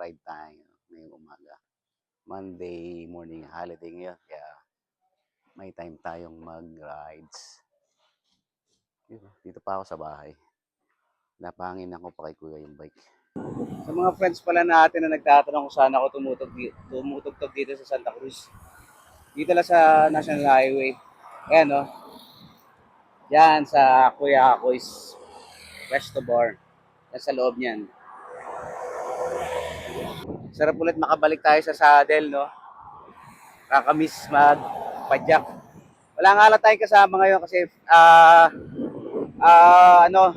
mag-ride tayo ngayong umaga. Monday morning holiday ngayon, kaya may time tayong mag-rides. Dito pa ako sa bahay. Napangin ako pa kay kuya yung bike. Sa mga friends pala natin na nagtatanong kung saan ako tumutugtog dito sa Santa Cruz. Dito lang sa National Highway. Ayan, no? Yan sa Kuya Akoy's Resto Bar. Yan sa loob niyan. Sarap ulit makabalik tayo sa saddle, no? Kakamiss mag-padyak. Wala nga lang tayong kasama ngayon kasi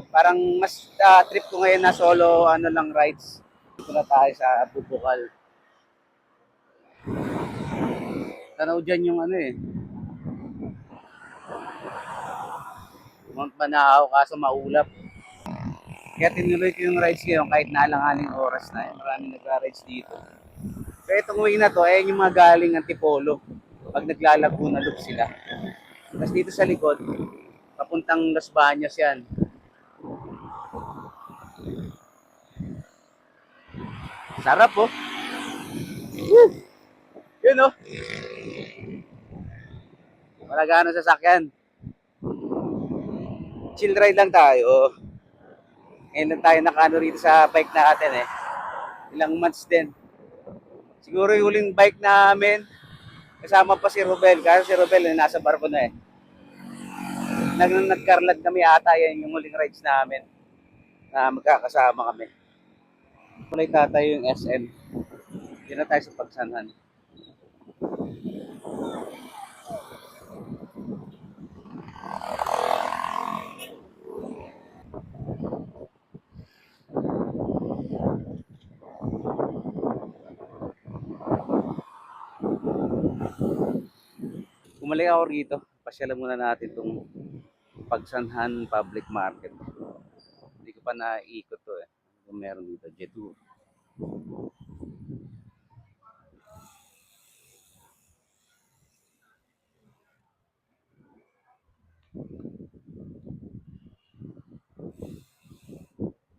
parang mas trip ko ngayon na solo lang rides. Dito na tayo sa Bubukal. Tanaw dyan yung Mount Banao, kaso maulap. Kaya tinuloy ko yung rides ngayon kahit naalanganin oras na. Maraming nagra-rides dito. Kaya itong way na to, yung mga galing Antipolo. Pag naglalaguna loop sila. Tapos dito sa likod, papuntang Las Bañas yan. Sarap, oh. Woo! Yun, oh. Wala gaano sasakyan. Chill ride lang tayo. Ngayon lang tayo nakano rito sa bike natin Ilang months din. Siguro yung huling bike namin, kasama pa si Robel. Kasi si Robel nasa barko na Nagkarlad kami ata yan yung huling rides namin. Na magkakasama kami. Kulay tatay yung SM. Hindi na tayo sa Pagsanhan. Bumalik ako rito. Pasyalan muna natin itong Pagsanhan Public Market. Hindi ko pa naiikot to Kung meron dito, Jetu.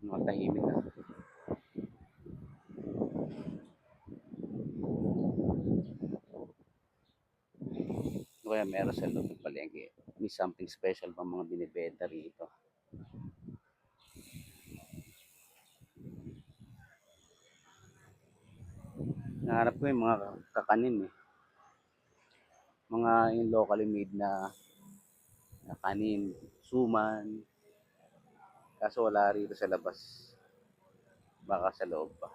Mga tahimik na. Kaya meron sa loob ng palengke. May something special pa mga binibenta rito. Nahanap ko yung mga kakanin Mga yung locally made na kanin, suman. Kaso wala rito sa labas. Baka sa loob pa.